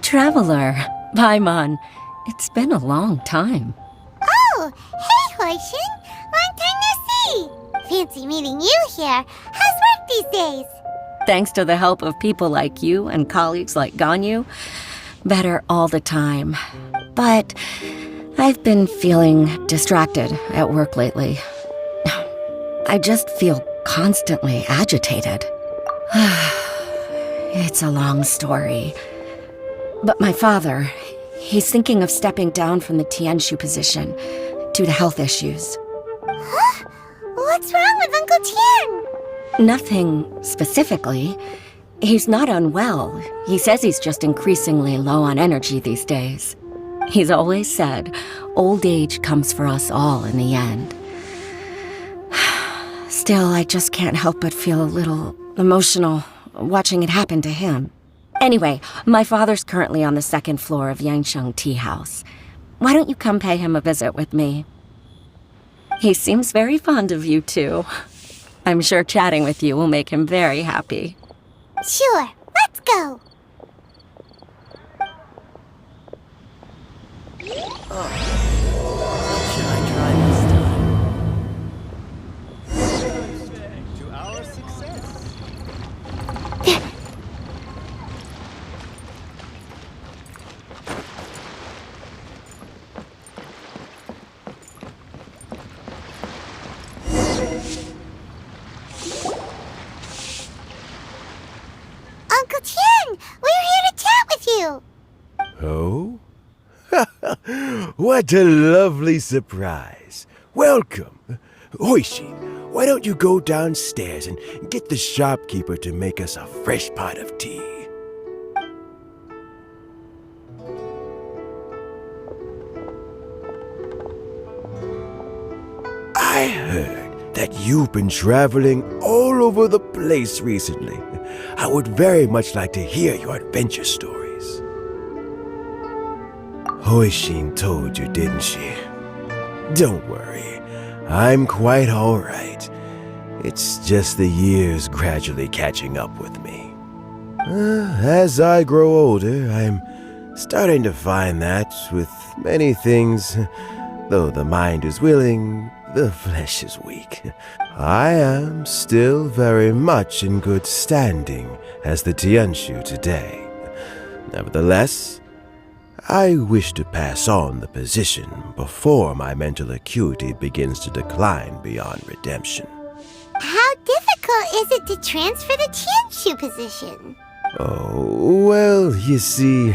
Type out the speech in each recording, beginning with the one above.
Traveler, Paimon. It's been a long time. Oh, hey, Hoishin. Long time no see. Fancy meeting you here. How's work these days? Thanks to the help of people like you and colleagues like Ganyu, better all the time. But I've been feeling distracted at work lately. I just feel constantly agitated. It's a long story. But my father, he's thinking of stepping down from the Tianshu position due to health issues. Huh? What's wrong with Uncle Tian? Nothing specifically. He's not unwell. He says he's just increasingly low on energy these days. He's always said, old age comes for us all in the end. Still, I just can't help but feel a little emotional watching it happen to him. Anyway, my father's currently on the second floor of Yangsheng Tea House. Why don't you come pay him a visit with me? He seems very fond of you, too. I'm sure chatting with you will make him very happy. Sure, let's go. Should I try this time? To our success. Uncle Tian, we're here to chat with you. Oh? What a lovely surprise. Welcome. Hoishi, why don't you go downstairs and get the shopkeeper to make us a fresh pot of tea? I heard that you've been traveling all over the place recently. I would very much like to hear your adventure stories. Hoishin told you, didn't she? Don't worry, I'm quite all right. It's just the years gradually catching up with me. As I grow older, I'm starting to find that with many things, though the mind is willing, the flesh is weak. I am still very much in good standing as the Tianshu today. Nevertheless, I wish to pass on the position before my mental acuity begins to decline beyond redemption. How difficult is it to transfer the Tianshu position? Oh, well, you see,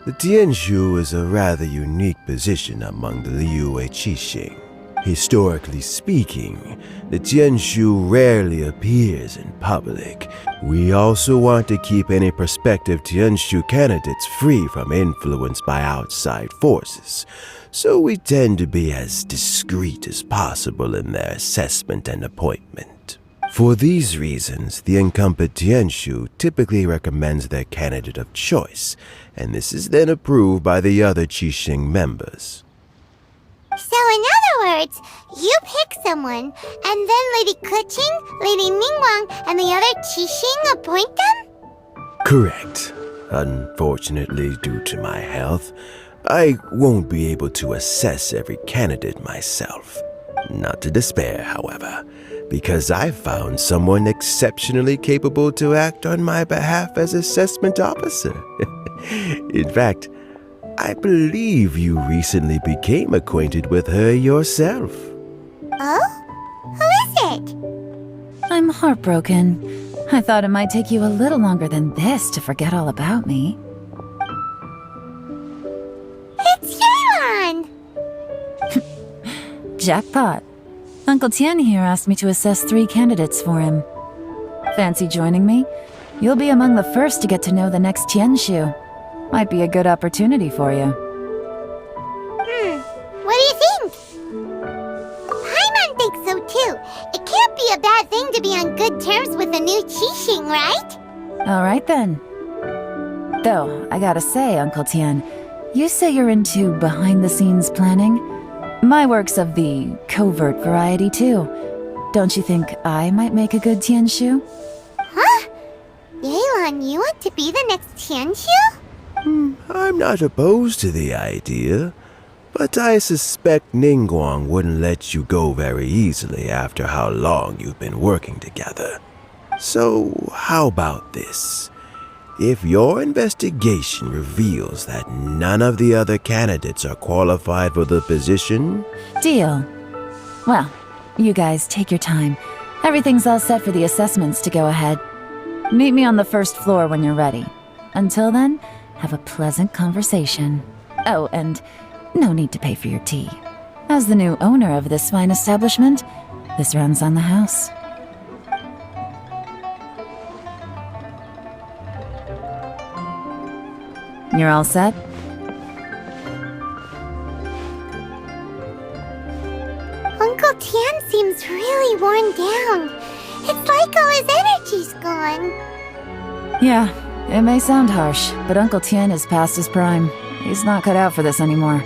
the Tianshu is a rather unique position among the Liyue Qixing. Historically speaking, the Tianshu rarely appears in public. We also want to keep any prospective Tianshu candidates free from influence by outside forces, so we tend to be as discreet as possible in their assessment and appointment. For these reasons, the incumbent Tianshu typically recommends their candidate of choice, and this is then approved by the other Qixing members. So in other words, you pick someone, and then Lady Keqing, Lady Ningguang, and the other Qixing appoint them? Correct. Unfortunately, due to my health, I won't be able to assess every candidate myself. Not to despair, however, because I found someone exceptionally capable to act on my behalf as assessment officer. In fact, I believe you recently became acquainted with her yourself. Oh? Who is it? I'm heartbroken. I thought it might take you a little longer than this to forget all about me. It's Yelan! Jackpot. Uncle Tian here asked me to assess 3 candidates for him. Fancy joining me? You'll be among the first to get to know the next Tianshu. Might be a good opportunity for you. What do you think? Paimon thinks so too. It can't be a bad thing to be on good terms with a new Qixing, right? Alright then. Though, I gotta say, Uncle Tian, you say you're into behind-the-scenes planning? My work's of the covert variety too. Don't you think I might make a good Tianshu? Huh? Yelan, you want to be the next Tianshu? I'm not opposed to the idea, but I suspect Ningguang wouldn't let you go very easily after how long you've been working together. So, how about this? If your investigation reveals that none of the other candidates are qualified for the position... Deal. Well, you guys take your time. Everything's all set for the assessments to go ahead. Meet me on the first floor when you're ready. Until then, have a pleasant conversation. Oh, and no need to pay for your tea. As the new owner of this fine establishment, this runs on the house. You're all set? Uncle Tian seems really worn down. It's like all his energy's gone. Yeah, it may sound harsh, but Uncle Tian is past his prime. He's not cut out for this anymore.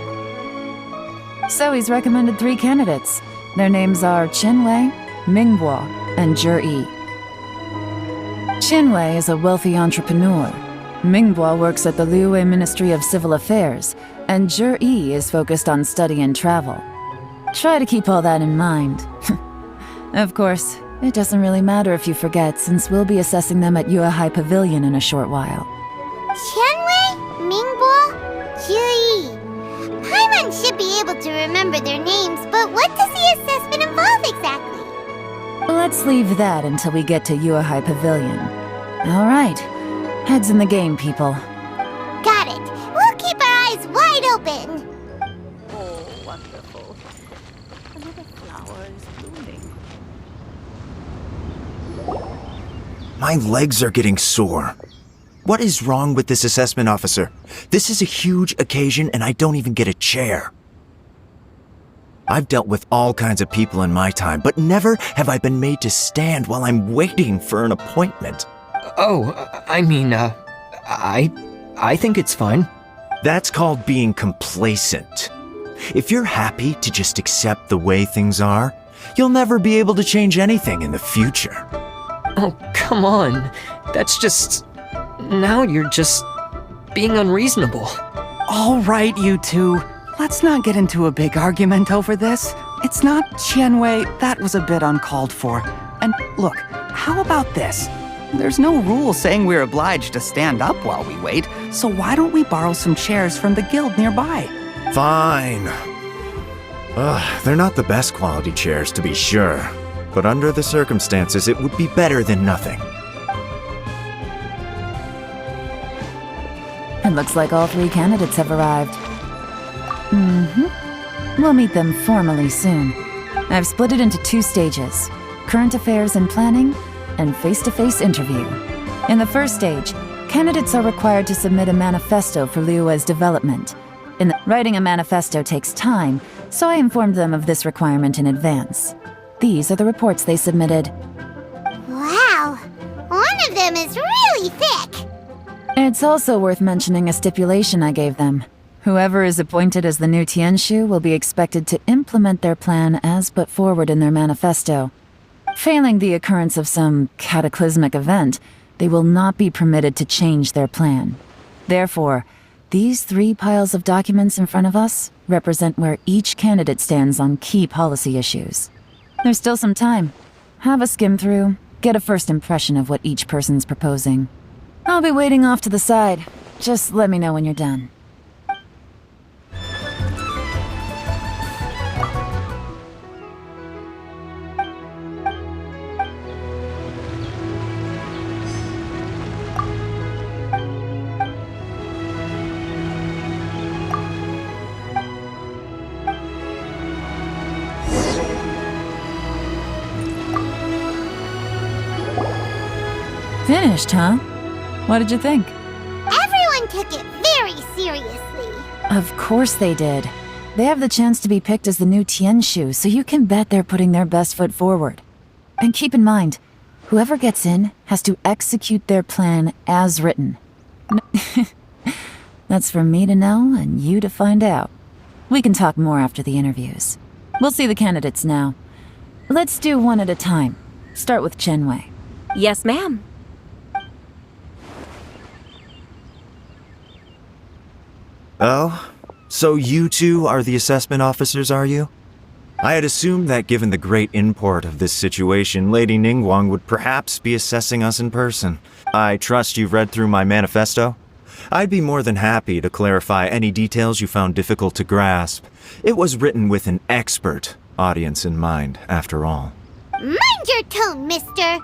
So he's recommended 3 candidates. Their names are Qinwei, Mingbo, and Zhi. Qinwei is a wealthy entrepreneur. Mingbo works at the Liyue Ministry of Civil Affairs, and Zhi is focused on study and travel. Try to keep all that in mind. Of course, it doesn't really matter if you forget, since we'll be assessing them at Yuehai Pavilion in a short while. Qianwei, Mingbo, Zhi. Paimon should be able to remember their names, but what does the assessment involve exactly? Let's leave that until we get to Yuehai Pavilion. All right. Heads in the game, people. Got it. We'll keep our eyes wide open. Oh, wonderful. Another flower is blooming. My legs are getting sore. What is wrong with this assessment officer? This is a huge occasion and I don't even get a chair. I've dealt with all kinds of people in my time, but never have I been made to stand while I'm waiting for an appointment. Oh, I mean, I think it's fine. That's called being complacent. If you're happy to just accept the way things are, you'll never be able to change anything in the future. Oh, come on. That's just... Now you're just being unreasonable. All right, you two. Let's not get into a big argument over this. It's not Qianwei. That was a bit uncalled for. And look, how about this? There's no rule saying we're obliged to stand up while we wait, so why don't we borrow some chairs from the guild nearby? Fine. They're not the best quality chairs, to be sure. But under the circumstances, it would be better than nothing. It looks like all 3 candidates have arrived. We'll meet them formally soon. I've split it into 2 stages: current affairs and planning, and face-to-face interview. In the first stage, candidates are required to submit a manifesto for Liyue's development. Writing a manifesto takes time, so I informed them of this requirement in advance. These are the reports they submitted. Wow, one of them is really thick. It's also worth mentioning a stipulation I gave them. Whoever is appointed as the new Tianshu will be expected to implement their plan as put forward in their manifesto. Failing the occurrence of some cataclysmic event, they will not be permitted to change their plan. Therefore, these 3 piles of documents in front of us represent where each candidate stands on key policy issues. There's still some time. Have a skim through, get a first impression of what each person's proposing. I'll be waiting off to the side. Just let me know when you're done. Finished, huh? What did you think? Everyone took it very seriously. Of course they did. They have the chance to be picked as the new Tianshu, so you can bet they're putting their best foot forward. And keep in mind, whoever gets in has to execute their plan as written. That's for me to know and you to find out. We can talk more after the interviews. We'll see the candidates now. Let's do one at a time. Start with Qianwei. Yes, ma'am. Oh? So you two are the assessment officers, are you? I had assumed that given the great import of this situation, Lady Ningguang would perhaps be assessing us in person. I trust you've read through my manifesto? I'd be more than happy to clarify any details you found difficult to grasp. It was written with an expert audience in mind, after all. Mind your tone, mister!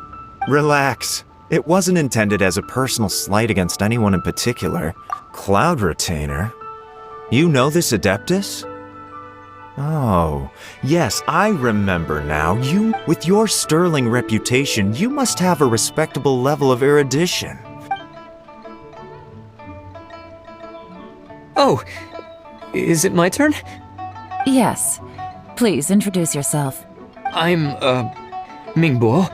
Relax. It wasn't intended as a personal slight against anyone in particular. Cloud Retainer? You know this Adeptus? Oh, yes, I remember now. With your sterling reputation, you must have a respectable level of erudition. Oh, is it my turn? Yes. Please introduce yourself. I'm, Mingbo.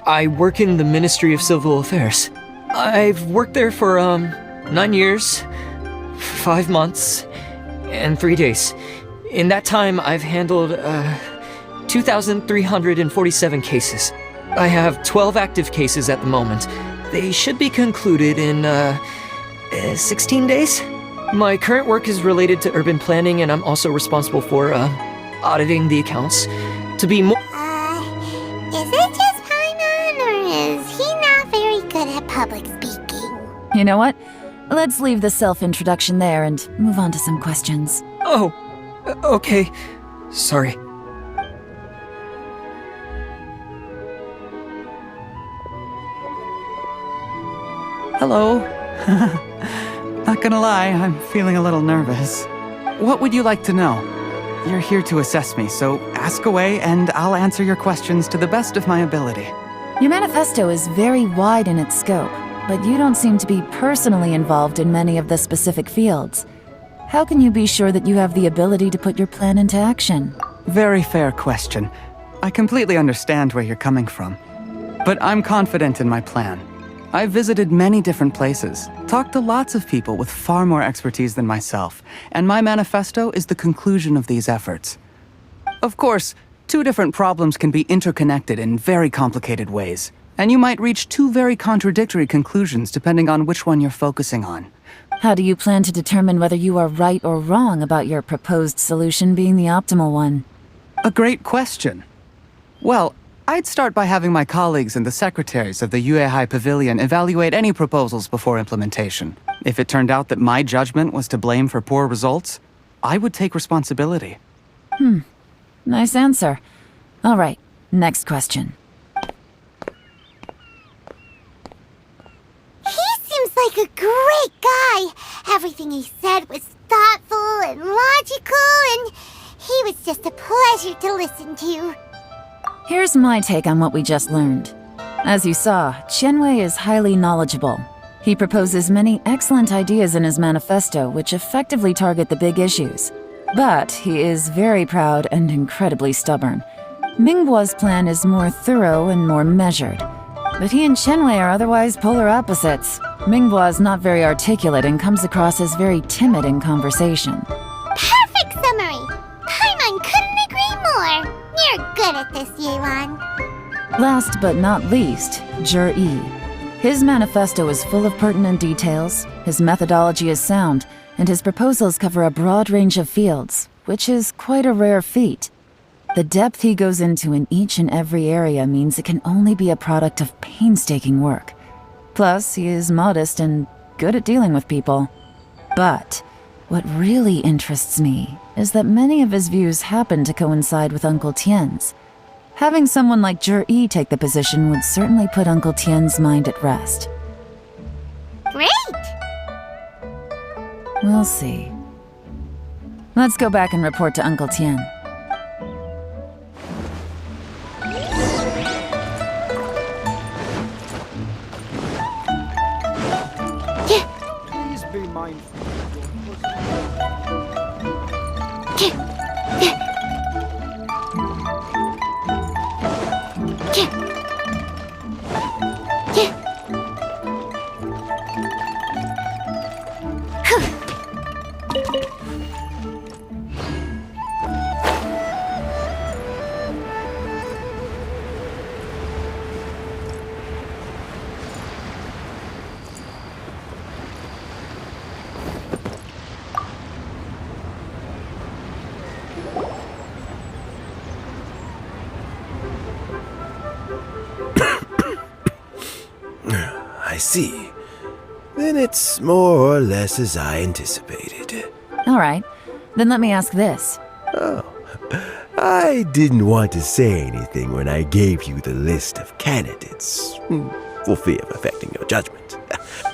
I work in the Ministry of Civil Affairs. I've worked there for, 9 years, 5 months, and 3 days. In that time, I've handled, 2,347 cases. I have 12 active cases at the moment. They should be concluded in, 16 days? My current work is related to urban planning, and I'm also responsible for, auditing the accounts. To be more... Is it just Paimon, or is he not very good at public speaking? You know what? Let's leave the self-introduction there and move on to some questions. Oh, okay. Sorry. Hello. Not gonna lie, I'm feeling a little nervous. What would you like to know? You're here to assess me, so ask away and I'll answer your questions to the best of my ability. Your manifesto is very wide in its scope, but you don't seem to be personally involved in many of the specific fields. How can you be sure that you have the ability to put your plan into action? Very fair question. I completely understand where you're coming from. But I'm confident in my plan. I've visited many different places, talked to lots of people with far more expertise than myself, and my manifesto is the conclusion of these efforts. Of course, two different problems can be interconnected in very complicated ways, and you might reach two very contradictory conclusions depending on which one you're focusing on. How do you plan to determine whether you are right or wrong about your proposed solution being the optimal one? A great question. Well, I'd start by having my colleagues and the secretaries of the Yuehai Pavilion evaluate any proposals before implementation. If it turned out that my judgment was to blame for poor results, I would take responsibility. Nice answer. All right, next question. He seems like a great guy. Everything he said was thoughtful and logical, and he was just a pleasure to listen to. Here's my take on what we just learned. As you saw, Qianwei is highly knowledgeable. He proposes many excellent ideas in his manifesto which effectively target the big issues. But he is very proud and incredibly stubborn. Mingbo's plan is more thorough and more measured. But he and Qianwei are otherwise polar opposites. Mingbo is not very articulate and comes across as very timid in conversation. Perfect summary! Paimon couldn't agree more. You're good at this, Yelan. Last but not least, Zhi. His manifesto is full of pertinent details, his methodology is sound, and his proposals cover a broad range of fields, which is quite a rare feat. The depth he goes into in each and every area means it can only be a product of painstaking work. Plus, he is modest and good at dealing with people. But what really interests me is that many of his views happen to coincide with Uncle Tien's. Having someone like Zhi take the position would certainly put Uncle Tien's mind at rest. Great! We'll see. Let's go back and report to Uncle Tien. Please be mindful of your see. Then it's more or less as I anticipated. All right. Then let me ask this. Oh, I didn't want to say anything when I gave you the list of candidates, for fear of affecting your judgment.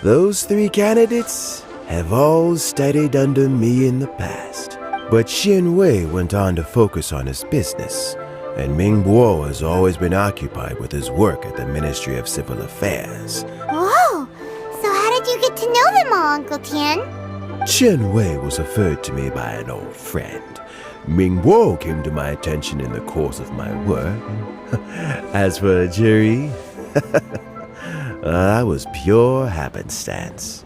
Those 3 candidates have all studied under me in the past, but Xin Wei went on to focus on his business, and Ming Guo has always been occupied with his work at the Ministry of Civil Affairs. Whoa! So how did you get to know them all, Uncle Tian? Chen Wei was referred to me by an old friend. Ming Guo came to my attention in the course of my work. As for Jerry, that was pure happenstance.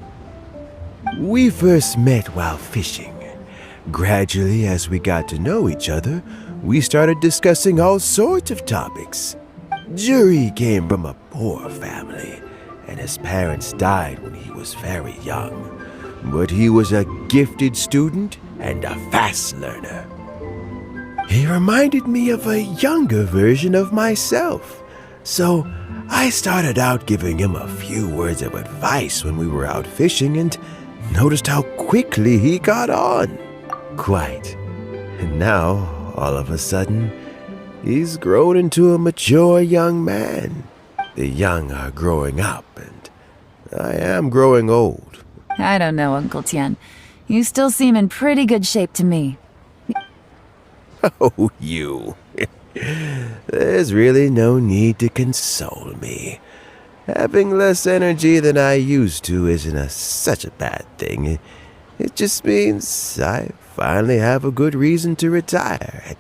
We first met while fishing. Gradually, as we got to know each other, we started discussing all sorts of topics. Jerry came from a poor family, and his parents died when he was very young. But he was a gifted student and a fast learner. He reminded me of a younger version of myself, so I started out giving him a few words of advice when we were out fishing and noticed how quickly he got on. Quite. And now, all of a sudden, he's grown into a mature young man. The young are growing up, and I am growing old. I don't know, Uncle Tian. You still seem in pretty good shape to me. Oh, you. There's really no need to console me. Having less energy than I used to isn't such a bad thing. It just means I finally have a good reason to retire and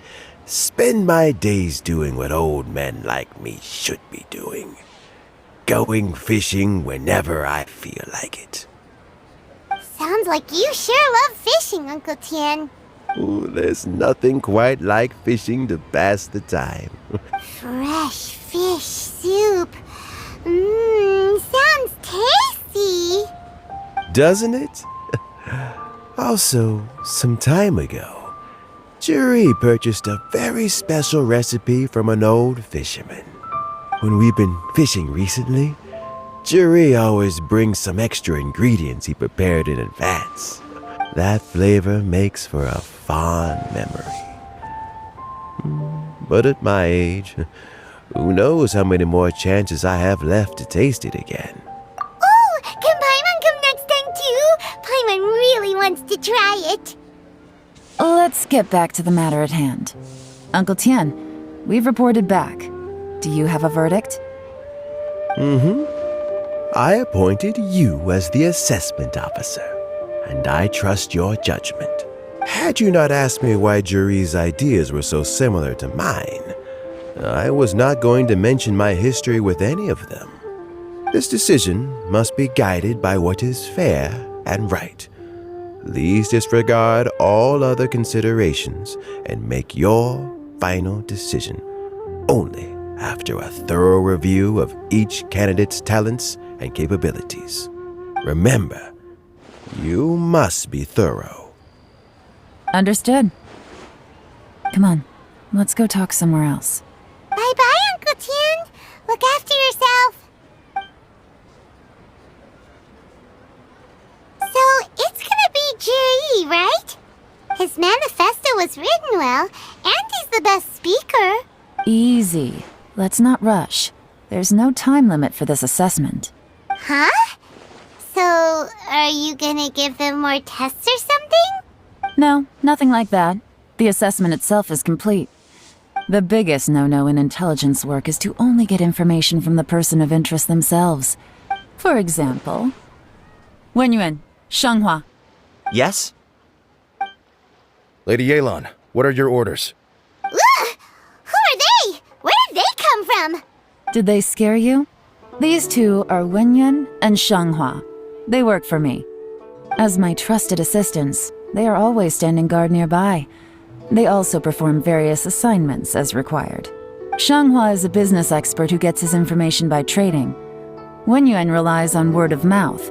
spend my days doing what old men like me should be doing. Going fishing whenever I feel like it. Sounds like you sure love fishing, Uncle Tian. Ooh, there's nothing quite like fishing to pass the time. Fresh fish soup. Sounds tasty. Doesn't it? Also, some time ago, Jerry purchased a very special recipe from an old fisherman. When we've been fishing recently, Jerry always brings some extra ingredients he prepared in advance. That flavor makes for a fond memory. But at my age, who knows how many more chances I have left to taste it again. Oh, can Paimon come next time too? Paimon really wants to try it. Let's get back to the matter at hand. Uncle Tian, we've reported back. Do you have a verdict? I appointed you as the assessment officer, and I trust your judgment. Had you not asked me why Jerry's ideas were so similar to mine, I was not going to mention my history with any of them. This decision must be guided by what is fair and right. Please disregard all other considerations and make your final decision only after a thorough review of each candidate's talents and capabilities. Remember, you must be thorough. Understood. Come on, let's go talk somewhere else. Bye-bye, Uncle Tian. Look after yourself. So, it's gonna be Jerry, right? His manifesto was written well, and he's the best speaker. Easy. Let's not rush. There's no time limit for this assessment. Huh? So, are you gonna give them more tests or something? No, nothing like that. The assessment itself is complete. The biggest no-no in intelligence work is to only get information from the person of interest themselves. For example, Wenyuan, Shanghua. Yes? Lady Yelan, what are your orders? Ugh! Who are they? Where did they come from? Did they scare you? These two are Wenyuan and Shanghua. They work for me. As my trusted assistants, they are always standing guard nearby. They also perform various assignments as required. Shanghua is a business expert who gets his information by trading. Wenyuan relies on word of mouth.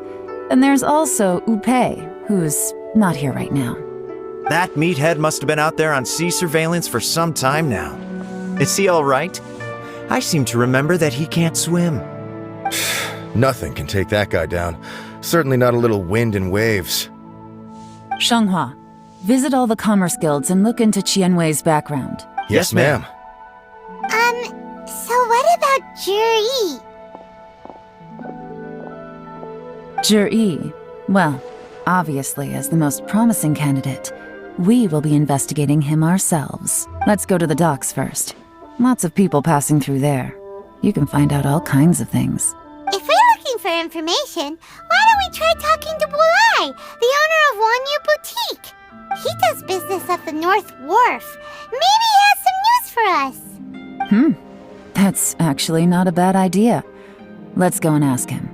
And there's also Upei, who's not here right now. That meathead must have been out there on sea surveillance for some time now. Is he all right? I seem to remember that he can't swim. Nothing can take that guy down. Certainly not a little wind and waves. Shanghua, visit all the commerce guilds and look into Qianwei's background. Yes, ma'am. So what about Juri? Zhi. Well, obviously, as the most promising candidate, we will be investigating him ourselves. Let's go to the docks first. Lots of people passing through there. You can find out all kinds of things. If we're looking for information, why don't we try talking to Bulai, the owner of Wanyu Boutique? He does business at the North Wharf. Maybe he has some news for us. That's actually not a bad idea. Let's go and ask him.